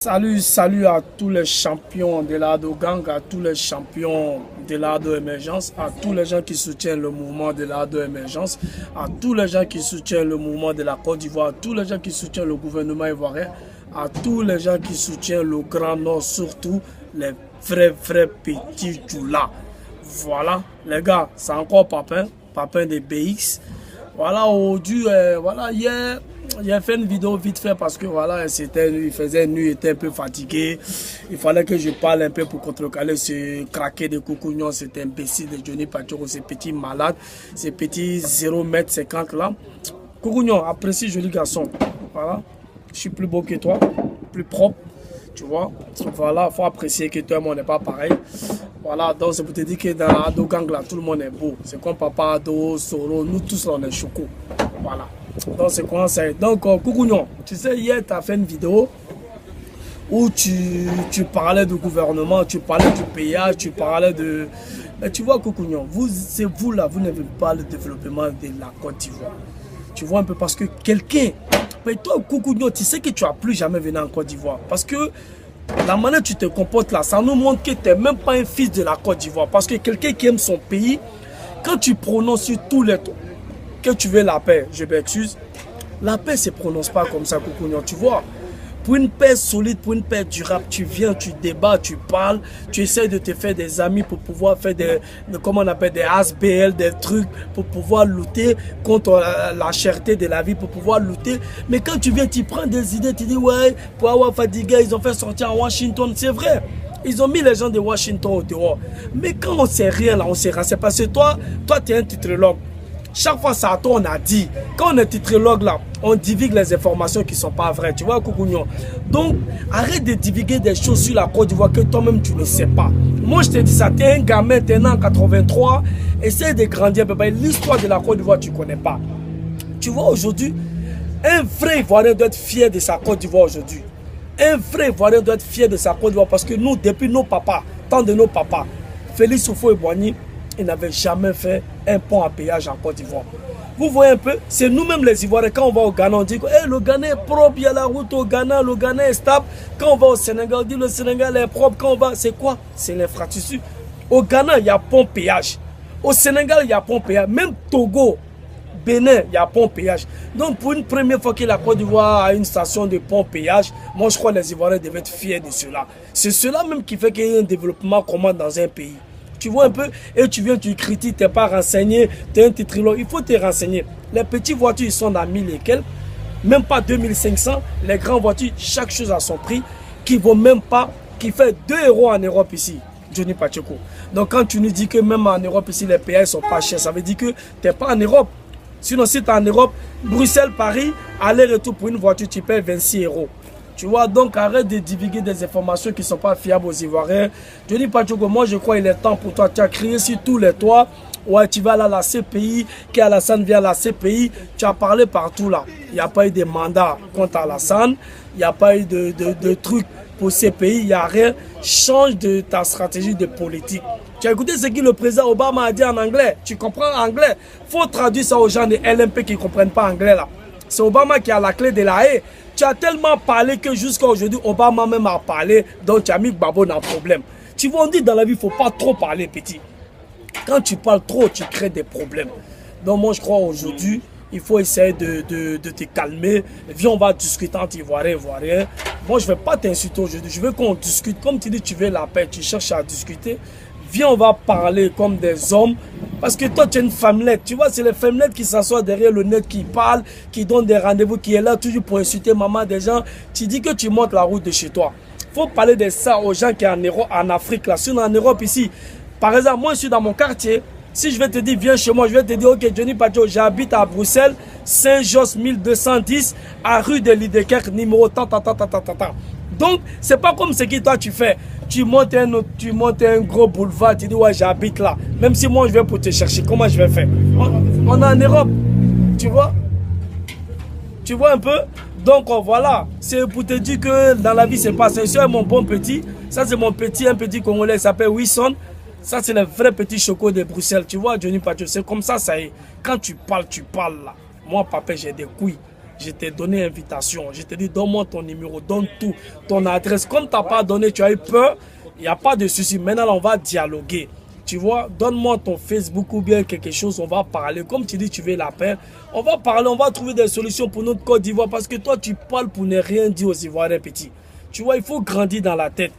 Salut à tous les champions de l'Ado Gang, à tous les champions de l'Ado Émergence, à tous les gens qui soutiennent le mouvement de l'Ado Émergence, à tous les gens qui soutiennent le mouvement de la Côte d'Ivoire, à tous les gens qui soutiennent le gouvernement ivoirien, à tous les gens qui soutiennent le Grand Nord, surtout les vrais petits Djoula. Voilà, les gars, c'est encore Papin de BX. Voilà, aujourd'hui, hier, j'ai fait une vidéo vite fait parce que voilà, il faisait nuit, il était un peu fatigué. Il fallait que je parle un peu pour contrecarrer ce craquet de Coucougnon, cet imbécile de Johnny Pachoro, ces petits malades, ces petits 0,50 m là. Coucougnon, apprécie, joli garçon. Voilà, je suis plus beau que toi, plus propre, tu vois. Voilà, il faut apprécier que toi et moi, on n'est pas pareil. Voilà, donc c'est pour te dire que dans l'Ado Gang là, tout le monde est beau. C'est comme Papa Ado, Soro, nous tous là, on est choco. Voilà. Donc c'est comment ça est. Donc Coucougnon, tu sais, hier tu as fait une vidéo où tu parlais du gouvernement, tu parlais du péage, tu parlais de... Mais tu vois Coucougnon, c'est vous là, vous n'avez pas le développement de la Côte d'Ivoire. Tu vois un peu parce que quelqu'un... Mais toi Coucougnon, tu sais que tu n'as plus jamais venu en Côte d'Ivoire. Parce que la manière dont tu te comportes là, ça nous montre que tu n'es même pas un fils de la Côte d'Ivoire. Parce que quelqu'un qui aime son pays, quand tu prononces sur tous les trucs, que tu veux la paix, je m'excuse, la paix ne se prononce pas comme ça, Coucougnon, tu vois. Pour une paix solide, pour une paix durable, tu viens, tu débats, tu parles, tu essaies de te faire des amis pour pouvoir faire comment on appelle, des ASBL, des trucs, pour pouvoir lutter contre la cherté de la vie, pour pouvoir lutter. Mais quand tu viens, tu prends des idées, tu dis, ouais, pour avoir fatigué, ils ont fait sortir en Washington, c'est vrai. Ils ont mis les gens de Washington au dehors. Mais quand on ne sait rien là, on sait rien. C'est parce que toi tu es un titrologue. Chaque fois, ça à toi, on a dit. Quand on est titrologue là, on divigue les informations qui ne sont pas vraies. Tu vois, Coucougnon. Donc, arrête de divulguer des choses sur la Côte d'Ivoire que toi-même, tu ne sais pas. Moi, je te dis ça. Tu es un gamin, tu es né en 83. Essaye de grandir. L'histoire de la Côte d'Ivoire, tu ne connais pas. Tu vois, aujourd'hui, un vrai Ivoirien doit être fier de sa Côte d'Ivoire aujourd'hui. Un vrai Ivoirien doit être fier de sa Côte d'Ivoire parce que nous, depuis nos papas, tant de nos papas, Félix Houphouët-Boigny, il n'avait jamais fait un pont à péage en Côte d'Ivoire. Vous voyez un peu, c'est nous-mêmes les Ivoiriens, quand on va au Ghana, on dit que hey, le Ghana est propre, il y a la route au Ghana, le Ghana est stable. Quand on va au Sénégal, on dit le Sénégal est propre. Quand on va, c'est quoi? C'est l'infrastructure. Au Ghana, il y a pont péage. Au Sénégal, il y a pont péage. Même Togo, Bénin, il y a pont péage. Donc pour une première fois que la Côte d'Ivoire a une station de pont péage, moi je crois que les Ivoiriens devaient être fiers de cela. C'est cela même qui fait qu'il y ait un développement commun dans un pays. Tu vois un peu, et tu viens, tu critiques, tu n'es pas renseigné, tu es un titrologue, il faut te renseigner. Les petites voitures, ils sont à 1000 et quelques, même pas 2500. Les grandes voitures, chaque chose a son prix, qui vaut même pas, qui fait 2 € en Europe ici, Johnny Pachoro. Donc quand tu nous dis que même en Europe ici, les péages sont pas chers, ça veut dire que tu n'es pas en Europe. Sinon, si tu es en Europe, Bruxelles, Paris, aller-retour pour une voiture, tu payes 26 €. Tu vois, donc arrête de divulguer des informations qui ne sont pas fiables aux Ivoiriens. Johnny Pachoro, moi je crois qu'il est temps pour toi. Tu as crié sur tous les toits. Ouais, tu vas aller à la CPI, qu'Alassane vient à la CPI. Tu as parlé partout là. Il n'y a pas eu de mandat contre Alassane. Il n'y a pas eu de trucs pour CPI. Il n'y a rien. Change de ta stratégie de politique. Tu as écouté ce que le président Obama a dit en anglais. Tu comprends anglais. Il faut traduire ça aux gens de LMP qui ne comprennent pas anglais là. C'est Obama qui a la clé de la haie. Tu as tellement parlé que jusqu'à aujourd'hui, Obama même a parlé, donc tu as mis Gbagbo dans le problème. Tu vois, on dit dans la vie, il ne faut pas trop parler, petit. Quand tu parles trop, tu crées des problèmes. Donc moi, je crois aujourd'hui, il faut essayer de te calmer. Viens, on va discuter entre Ivoiriens et Ivoiriens. Moi, je ne vais pas t'insulter aujourd'hui. Je veux qu'on discute. Comme tu dis, tu veux la paix, tu cherches à discuter. Viens, on va parler comme des hommes. Parce que toi, tu es une femmelette. Tu vois, c'est les femmelettes qui s'assoient derrière le net, qui parlent, qui donnent des rendez-vous, qui est là toujours pour insulter maman des gens. Tu dis que tu montes la route de chez toi. Il faut parler de ça aux gens qui sont en Afrique, là. Si on est en Europe ici, par exemple, moi, je suis dans mon quartier. Si je vais te dire, viens chez moi, je vais te dire, ok, Johnny Pachoro, j'habite à Bruxelles, Saint-Jos 1210, à rue de Liedekerk, numéro tant. Donc, c'est pas comme ce que toi tu fais. Tu montes un gros boulevard, tu dis, ouais, j'habite là. Même si moi, je vais pour te chercher, comment je vais faire? On est en Europe, tu vois? Tu vois un peu? Donc, voilà. C'est pour te dire que dans la vie, c'est pas ça. C'est mon bon petit. Ça, c'est mon petit, un petit Congolais, il s'appelle Wilson. Ça, c'est le vrai petit choco de Bruxelles. Tu vois, Johnny Pachoro, c'est comme ça, ça y est. Quand tu parles là. Moi, papa, j'ai des couilles. je t'ai donné invitation. Je t'ai dit, donne-moi ton numéro, donne tout, ton adresse. Comme tu n'as pas donné, tu as eu peur, il n'y a pas de souci. Maintenant, là, on va dialoguer. Tu vois, donne-moi ton Facebook ou bien quelque chose, on va parler. Comme tu dis, tu veux la paix, on va parler, on va trouver des solutions pour notre Côte d'Ivoire. Parce que toi, tu parles pour ne rien dire aux Ivoiriens petits. Tu vois, il faut grandir dans la tête.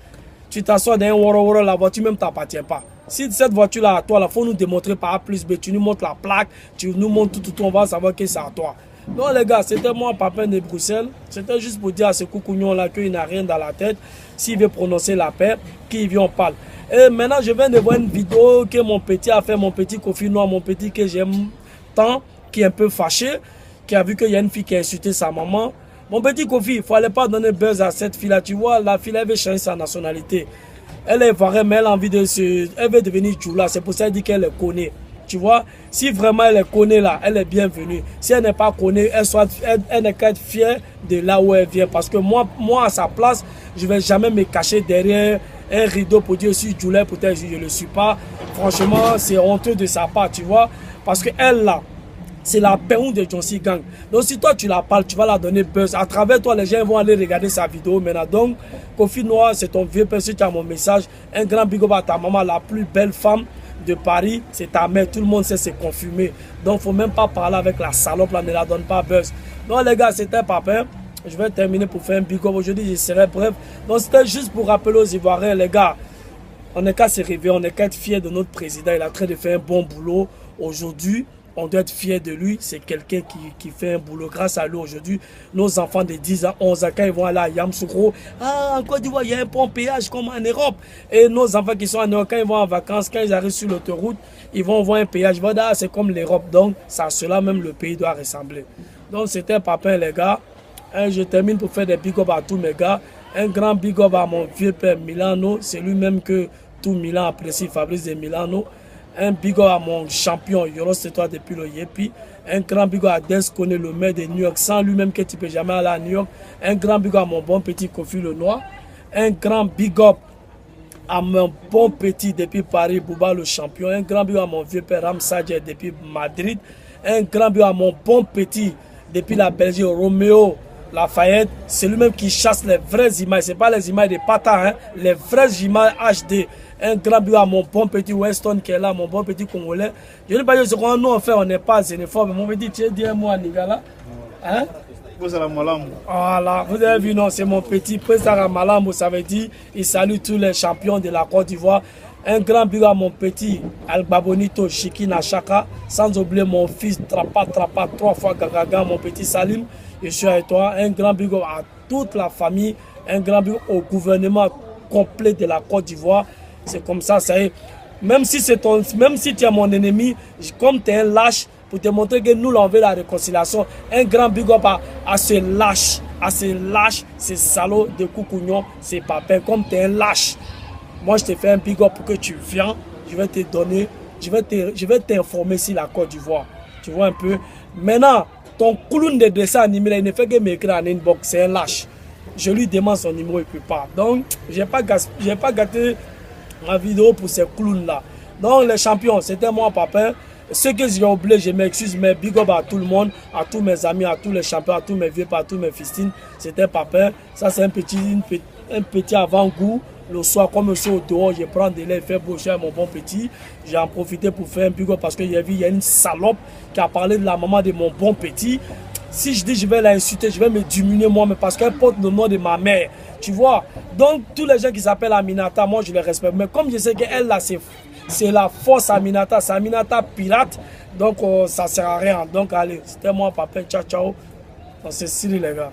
Tu t'assois dans un woro, la voiture même t'appartient pas. Si cette voiture-là à toi, il faut nous démontrer par A plus B. Tu nous montres la plaque, tu nous montres tout, on va savoir que c'est à toi. Non les gars, c'était moi, Papin de Bruxelles. C'était juste pour dire à ce coucougnon-là qu'il n'a rien dans la tête. S'il veut prononcer la paix, qu'il vient, on parle. Et maintenant, je viens de voir une vidéo que mon petit a fait, mon petit Kofi Noir, mon petit que j'aime tant, qui est un peu fâché, qui a vu qu'il y a une fille qui a insulté sa maman. Mon petit Kofi, il ne fallait pas donner buzz à cette fille-là. Tu vois, la fille, elle veut changer sa nationalité. Elle est ivoirienne, mais elle a envie de se... Elle veut devenir Djoula. C'est pour ça qu'elle dit qu'elle est connue. Tu vois, si vraiment elle est connue là, elle est bienvenue. Si elle n'est pas connue, elle n'est qu'à être fière de là où elle vient. Parce que moi à sa place, je ne vais jamais me cacher derrière un rideau pour dire si Djoula, peut-être je ne le suis pas. Franchement, c'est honteux de sa part, tu vois. Parce qu'elle là, c'est la péon de Jonsi Gang. Donc si toi tu la parles, tu vas la donner buzz. À travers toi, les gens vont aller regarder sa vidéo maintenant. Donc, Kofi Noir, c'est ton vieux père. Si tu as mon message, un grand big up à ta maman, la plus belle femme de Paris, c'est ta mère. Tout le monde sait, c'est confirmé. Donc, il ne faut même pas parler avec la salope, là, ne la donne pas buzz. Donc, les gars, c'était Papin. Je vais terminer pour faire un big up. Aujourd'hui, je serai bref. Donc, c'était juste pour rappeler aux Ivoiriens, les gars, on n'est qu'à se réveiller, on n'est qu'à être fiers de notre président. Il est en train de faire un bon boulot aujourd'hui. On doit être fiers de lui. C'est quelqu'un qui fait un boulot. Grâce à lui, aujourd'hui, nos enfants de 10 ans, 11 ans, quand ils vont aller à Yamoussoukro, en Côte d'Ivoire, il y a un bon péage comme en Europe. Et nos enfants qui sont en Europe, quand ils vont en vacances, quand ils arrivent sur l'autoroute, ils vont voir un péage. Voilà, c'est comme l'Europe. Donc, c'est à cela même le pays doit ressembler. Donc, c'était Papin, les gars. Et je termine pour faire des big up à tous mes gars. Un grand big up à mon vieux père Milano. C'est lui-même que tout Milan apprécie, Fabrice de Milano. Un big up à mon champion Yoros, c'est toi depuis le Yepi. Un grand big up à Descone, le maire de New York, sans lui-même que tu ne peux jamais aller à New York. Un grand big up à mon bon petit Kofi le Noir. Un grand big up à mon bon petit depuis Paris, Bouba le champion. Un grand big up à mon vieux père Ram Sadje depuis Madrid. Un grand big up à mon bon petit depuis la Belgique, Roméo Lafayette. C'est lui-même qui chasse les vraies images. Ce n'est pas les images de Pata, hein, les vraies images HD. Un grand but à mon bon petit Weston qui est là, mon bon petit Congolais. Je ne sais pas ce qu'on nous en fait, on n'est pas xénophobe. Mon petit, tu es dit un mot à Nigala. Hein? Voilà, vous avez vu, non, c'est mon petit Président Malambo, ça veut dire, il salue tous les champions de la Côte d'Ivoire. Un grand but à mon petit Albabonito Chikina Chaka, sans oublier mon fils Trapa, 3 fois Gagaga, mon petit Salim, je suis avec toi. Un grand but à toute la famille, un grand but au gouvernement complet de la Côte d'Ivoire. C'est comme ça, ça y est. Même si tu es mon ennemi, comme tu es un lâche, pour te montrer que nous, l'on veut la réconciliation, un grand big up à ce lâche, ces salauds de Coucougnon, ces papins, comme tu es un lâche. Moi, je te fais un big up pour que tu viennes, je vais te donner, je vais t'informer sur la Côte d'Ivoire. Tu vois un peu. Maintenant, ton clown de dessin animé, il ne fait que m'écrire en inbox, c'est un lâche. Je lui demande son numéro, il ne peut pas. Donc, je n'ai pas gâté ma vidéo pour ces clowns-là. Donc, les champions, c'était moi, Papin. Ce que j'ai oublié, je m'excuse, mais big up à tout le monde, à tous mes amis, à tous les champions, à tous mes vieux, à tous mes fistines. C'était Papin. Ça, c'est un petit avant-goût. Le soir, comme je suis au dehors, je prends de l'air, fait beau cher, mon bon petit. J'ai en profité pour faire un big up parce qu'il y a une salope qui a parlé de la maman de mon bon petit. Si je dis je vais l'insulter, je vais me diminuer moi, mais parce qu'elle porte le nom de ma mère. Tu vois? Donc, tous les gens qui s'appellent Aminata, moi, je les respecte. Mais comme je sais qu'elle, là, c'est la force Aminata. C'est Aminata pirate. Donc, ça ne sert à rien. Donc, allez, c'était moi, Papa. Ciao, ciao. On se les gars.